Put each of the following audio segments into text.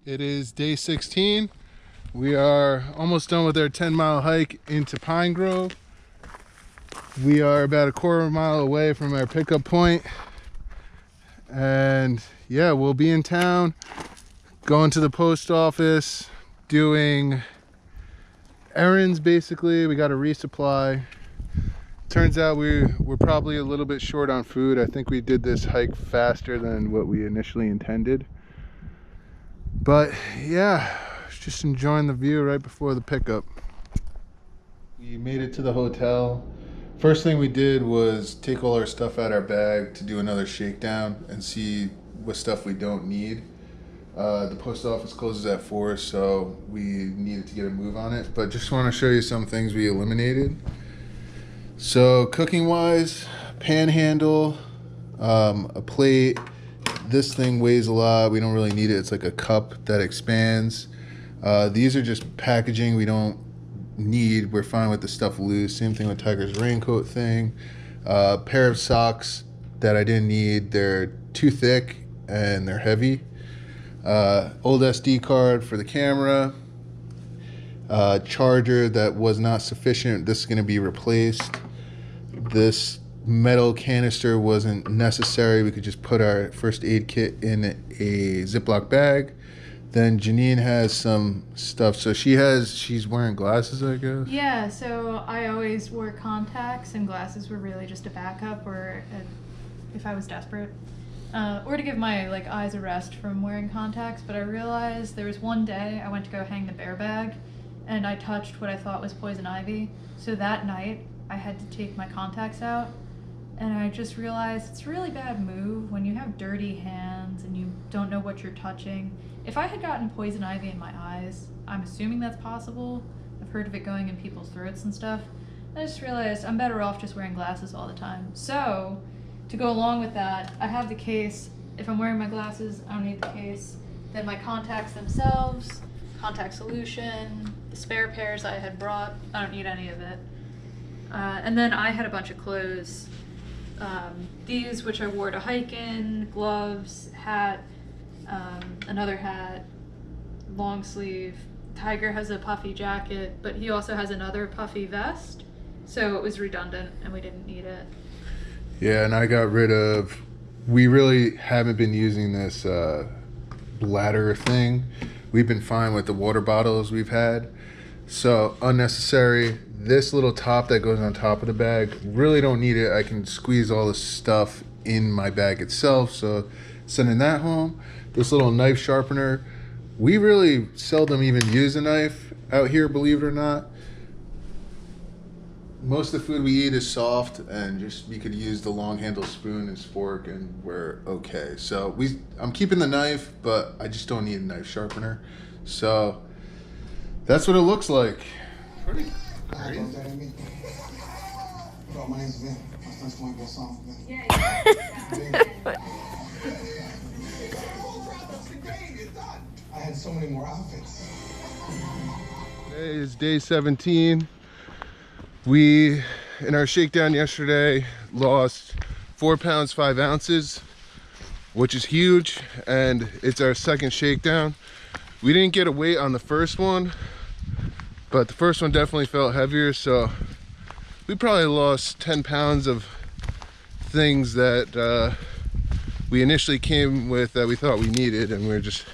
It is day 16. We are almost done with our 10-mile hike into Pine Grove. We are about a quarter mile away from our pickup point. And yeah, we'll be in town, going to the post office, doing errands basically. We got a resupply. Turns out we're probably a little bit short on food. I think we did this hike faster than what we initially intended. But yeah, just enjoying the view right before the pickup. We made it to the hotel. First thing we did was take all our stuff out of our bag to do another shakedown and see what stuff we don't need. The post office closes at 4, so we needed to get a move on it. But just want to show you some things we eliminated. So cooking wise, pan handle, a plate. This thing weighs a lot. We don't really need it. It's like a cup that expands. These are just packaging we don't need. We're fine with the stuff loose. Same thing with Tiger's raincoat thing. Pair of socks that I didn't need. They're too thick and they're heavy. Old SD card for the camera. Charger that was not sufficient. This is going to be replaced. This metal canister wasn't necessary. We could just put our first aid kit in a Ziploc bag. Then Janine has some stuff. So she's wearing glasses, I guess. Yeah, so I always wore contacts, and glasses were really just a backup, or if I was desperate, or to give my eyes a rest from wearing contacts. But I realized there was one day I went to go hang the bear bag, and I touched what I thought was poison ivy. So that night I had to take my contacts out. And I just realized it's a really bad move when you have dirty hands and you don't know what you're touching. If I had gotten poison ivy in my eyes, I'm assuming that's possible. I've heard of it going in people's throats and stuff. I just realized I'm better off just wearing glasses all the time. So, to go along with that, I have the case. If I'm wearing my glasses, I don't need the case. Then my contacts themselves, contact solution, the spare pairs I had brought, I don't need any of it. And then I had a bunch of clothes. These, which I wore to hike in, gloves, hat, another hat, long sleeve. Tiger has a puffy jacket, but he also has another puffy vest, so it was redundant and we didn't need it. Yeah, and I got rid of, we really haven't been using this bladder thing. We've been fine with the water bottles we've had, so unnecessary. This little top that goes on top of the bag, really don't need it. I can squeeze all the stuff in my bag itself, so sending that home. This little knife sharpener, we really seldom even use a knife out here, believe it or not. Most of the food we eat is soft, and just we could use the long handle spoon and spork and we're okay. So I'm keeping the knife, but I just don't need a knife sharpener. So that's what it looks like. Pretty crazy. I had so many more outfits. Today is day 17. We, in our shakedown yesterday, lost 4 pounds 5 ounces, which is huge, and it's our second shakedown. We didn't get a weight on the first one, but the first one definitely felt heavier, so we probably lost 10 pounds of things that we initially came with that we thought we needed, and we're just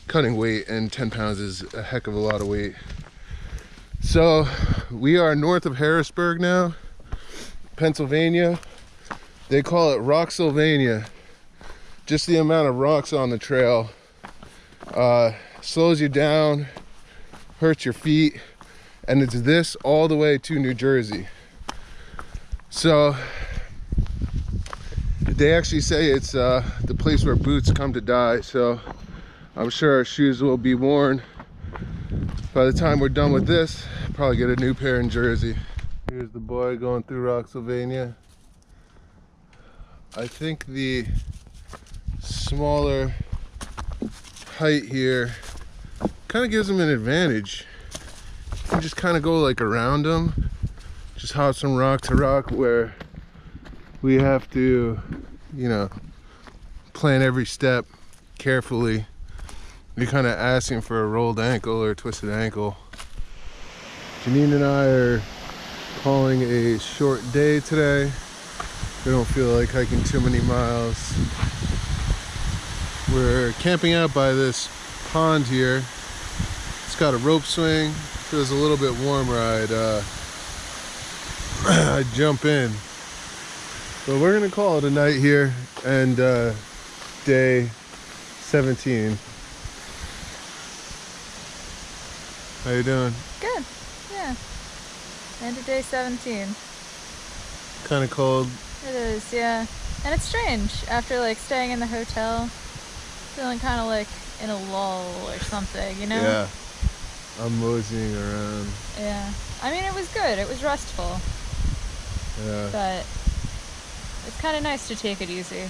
cutting weight, and 10 pounds is a heck of a lot of weight. So we are north of Harrisburg now, Pennsylvania. They call it Rocksylvania. Just the amount of rocks on the trail slows you down, hurts your feet, and it's this all the way to New Jersey. So they actually say it's the place where boots come to die, so I'm sure our shoes will be worn by the time we're done with this. Probably get a new pair in Jersey. Here's the boy going through Rocksylvania. I think the smaller height here kind of gives them an advantage. You can just kind of go around them, just hop from rock to rock, where we have to, plan every step carefully. You're kind of asking for a rolled ankle or a twisted ankle. Janine and I are calling a short day today. We don't feel like hiking too many miles. We're camping out by this pond here. It's got a rope swing. Feels a little bit warmer. I'd jump in. But we're gonna call it a night here and day 17. How you doing? Good. Yeah. End of day 17. Kind of cold. It is, yeah. And it's strange after like staying in the hotel, feeling kind of like in a lull or something, you know? Yeah. I'm moseying around. Yeah. I mean, it was good. It was restful. Yeah. But it's kind of nice to take it easy.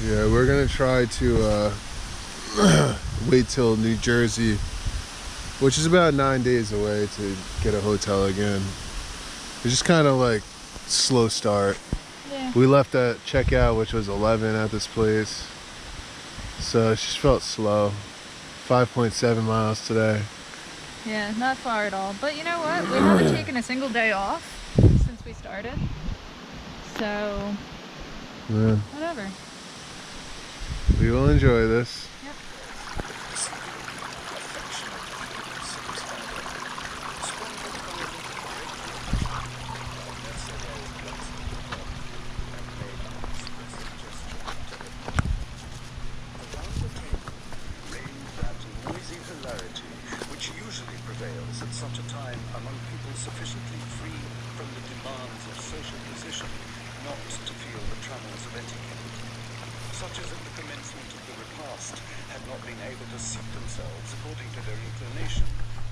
Yeah, we're gonna try to wait till New Jersey, which is about 9 days away, to get a hotel again. It's just kind of like slow start. Yeah. We left at checkout, which was 11 at this place, so it just felt slow. 5.7 miles today. Yeah, not far at all. But you know what? We haven't taken a single day off since we started. So, Yeah. whatever. We will enjoy this. Yep. Which usually prevails at such a time among people sufficiently free from the demands of social position not to feel the trammels of etiquette. Such as at the commencement of the repast had not been able to seat themselves according to their inclination,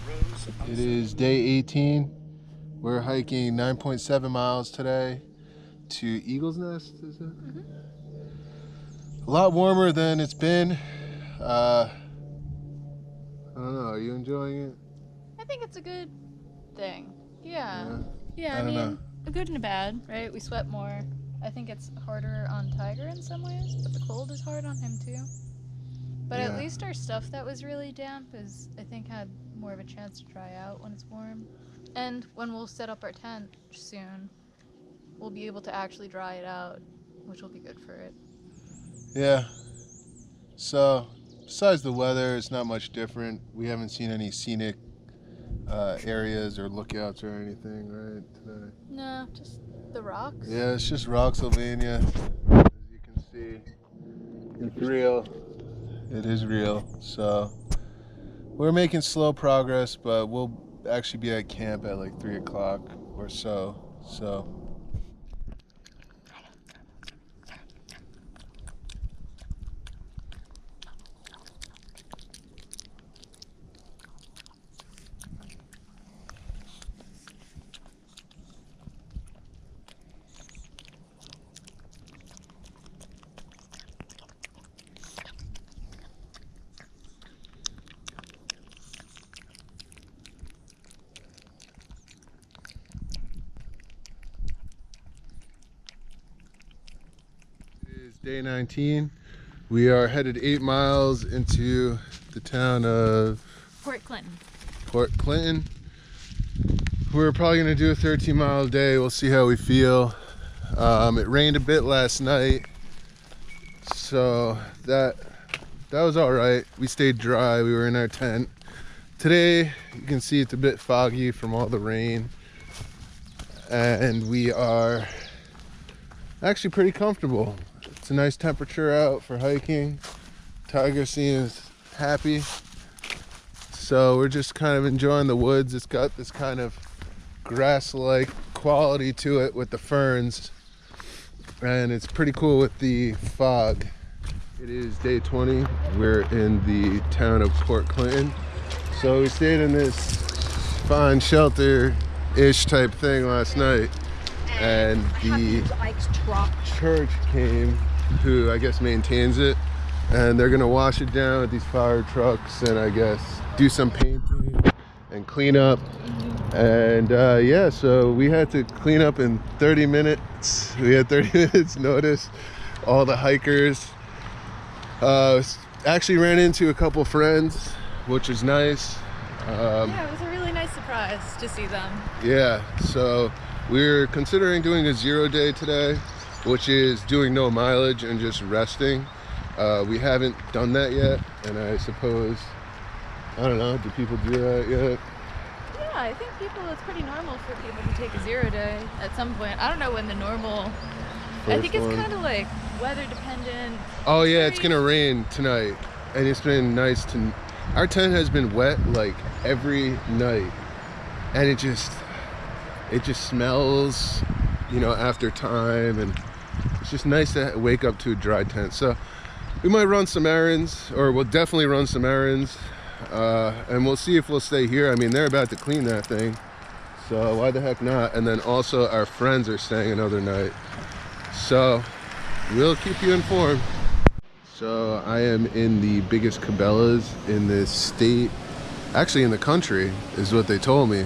rose. It is day 18. We're hiking 9.7 miles today to Eagle's Nest, is it? Mm-hmm. A lot warmer than it's been. I don't know, are you enjoying it? I think it's a good thing. Yeah. Yeah, I I don't mean, know. a good and a bad, right? We sweat more. I think it's harder on Tiger in some ways, but the cold is hard on him too. But Yeah. at least our stuff that was really damp is, I think, had more of a chance to dry out when it's warm. And when we'll set up our tent soon, we'll be able to actually dry it out, which will be good for it. Yeah. So, besides the weather, it's not much different. We haven't seen any scenic areas or lookouts or anything, right, today? No, just the rocks. Yeah, it's just Rocksylvania. As you can see, it's real. It is real. So, we're making slow progress, but we'll actually be at camp at like 3 o'clock or so. So, it is day 19. We are headed 8 miles into the town of Port Clinton. Port Clinton. We're probably gonna do a 13-mile day. We'll see how we feel. It rained a bit last night, so that was all right. We stayed dry. We were in our tent. Today, you can see it's a bit foggy from all the rain, and we are actually pretty comfortable. It's a nice temperature out for hiking. Tiger seems happy. So we're just kind of enjoying the woods. It's got this kind of grass-like quality to it with the ferns. And it's pretty cool with the fog. It is day 20. We're in the town of Port Clinton. So we stayed in this fine shelter-ish type thing last night. And the church came, who I guess maintains it, and they're gonna wash it down with these fire trucks and I guess do some painting and clean up. And yeah, so we had to clean up in 30 minutes. We had 30 minutes notice. All the hikers, actually ran into a couple friends, which is nice. Yeah, it was a really nice surprise to see them. Yeah, so we're considering doing a 0 day today, which is doing no mileage and just resting. We haven't done that yet, and I suppose, I don't know, do people do that yet? Yeah, I think it's pretty normal for people to take a 0 day at some point. I don't know when the normal, I think it's kind of like weather dependent. Oh yeah, it's gonna rain tonight, and it's been nice to, our tent has been wet like every night, and it just smells, you know, after time, and it's just nice to wake up to a dry tent. So we might run some errands, or we'll definitely run some errands, and we'll see if we'll stay here. I mean, they're about to clean that thing, so why the heck not? And then also our friends are staying another night, so we'll keep you informed. So I am in the biggest Cabela's in this state, actually in the country, is what they told me.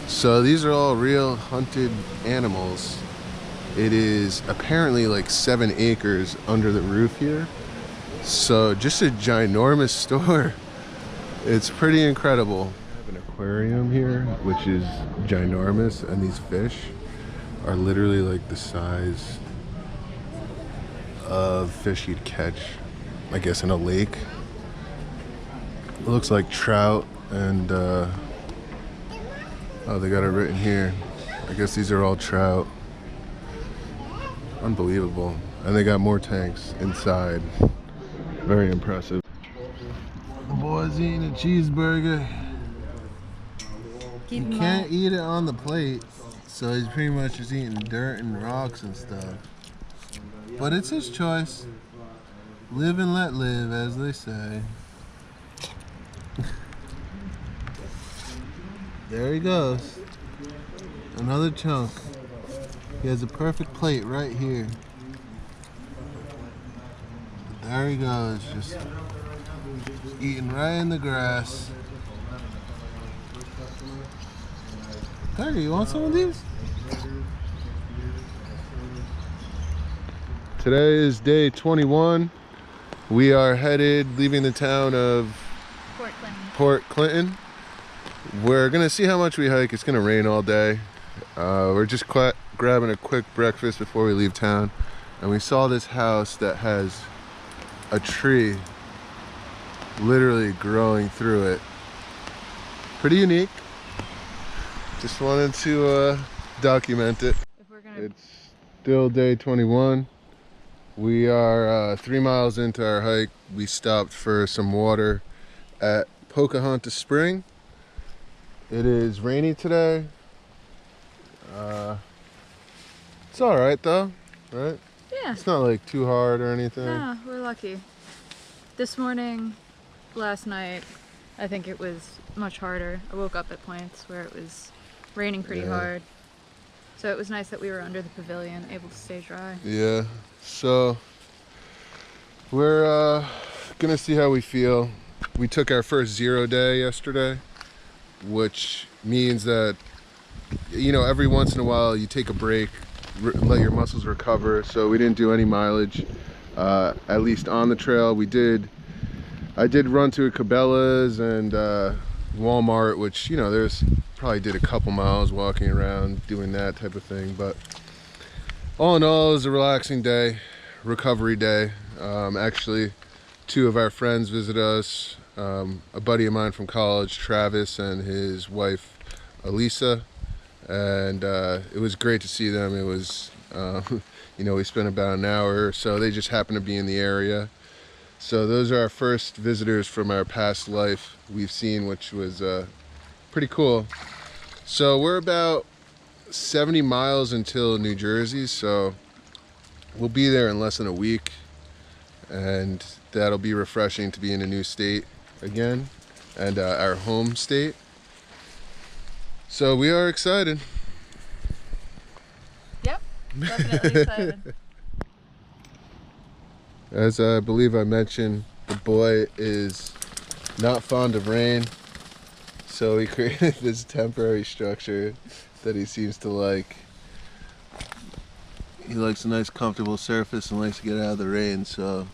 So these are all real hunted animals. It is apparently like 7 acres under the roof here. So just a ginormous store. It's pretty incredible. I have an aquarium here, which is ginormous, and these fish are literally like the size of fish you'd catch, I guess, in a lake. It looks like trout, and oh, they got it written here. I guess these are all trout. Unbelievable. And they got more tanks inside. Very impressive. The boy's eating a cheeseburger. He can't eat it on the plate, so he's pretty much just eating dirt and rocks and stuff. But it's his choice. Live and let live, as they say. There he goes. Another chunk. He has a perfect plate right here. There he goes, just eating right in the grass. There, you want some of these? Today is day 21. We are leaving the town of Port Clinton. We're gonna see how much we hike. It's gonna rain all day. We're just grabbing a quick breakfast before we leave town, and we saw this house that has a tree literally growing through it. Pretty unique. Just wanted to document it. It's still day 21. We are 3 miles into our hike. We stopped for some water at Pocahontas Spring. It is rainy today. It's all right though, right? Yeah. It's not like too hard or anything. No, we're lucky. This morning, last night, I think it was much harder. I woke up at points where it was raining pretty hard. So it was nice that we were under the pavilion, able to stay dry. Yeah, so we're gonna see how we feel. We took our first 0 day yesterday, which means that, you know, every once in a while you take a break, let your muscles recover. So we didn't do any mileage, at least on the trail. I did run to a Cabela's and Walmart, which, you know, probably did a couple miles walking around doing that type of thing. But all in all, it was a relaxing day, recovery day. Actually, 2 of our friends visited us, a buddy of mine from college, Travis, and his wife Elisa, and it was great to see them. It was you know, we spent about an hour or so. They just happened to be in the area. So those are our first visitors from our past life we've seen, which was pretty cool. So we're about 70 miles until New Jersey, so we'll be there in less than a week, and that'll be refreshing to be in a new state again, and our home state. So we are excited. Yep, definitely excited. As I believe I mentioned, the boy is not fond of rain, so he created this temporary structure that he seems to like. He likes a nice comfortable surface and likes to get out of the rain, so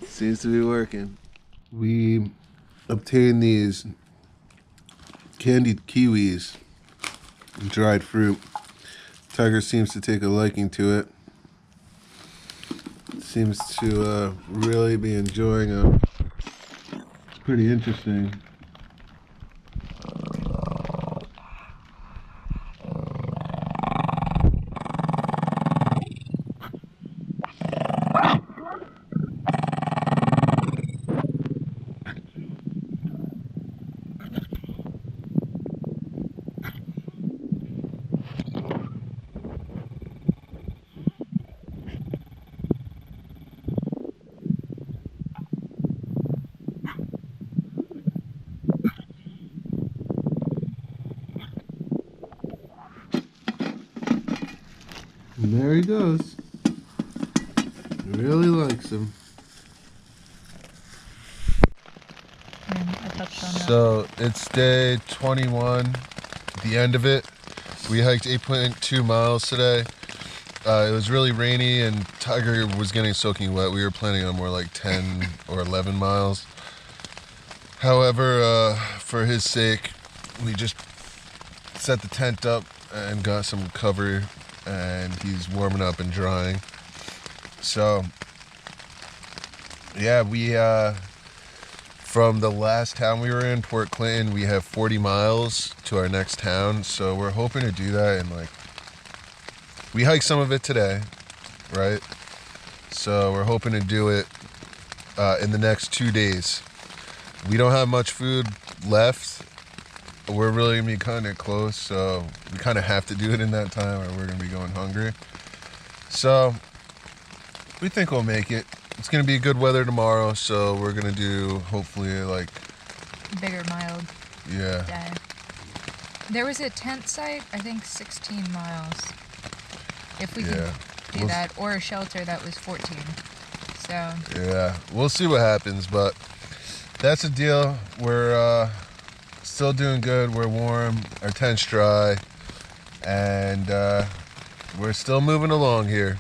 Seems to be working. We obtained these candied kiwis, dried fruit. Tiger seems to take a liking to it. Seems to really be enjoying them. It's pretty interesting. And there he goes. Really likes him. I touched on that. So it's day 21, the end of it. We hiked 8.2 miles today. It was really rainy and Tiger was getting soaking wet. We were planning on more like 10 or 11 miles. However, for his sake, we just set the tent up and got some cover, and he's warming up and drying. So yeah, we from the last town we were in, Port Clinton, we have 40 miles to our next town. So we're hoping to do that in like, we hiked some of it today, right? So we're hoping to do it in the next 2 days. We don't have much food left. We're really gonna be cutting it close, so we kind of have to do it in that time or we're gonna be going hungry. So we think we'll make it. It's gonna be good weather tomorrow, so we're gonna do hopefully like Bigger, mild yeah. day. There was a tent site, I think 16 miles. If we Yeah. can do that, or a shelter that was 14. So Yeah, we'll see what happens, but that's the deal. We're still doing good. We're warm. Our tent's dry, and we're still moving along here.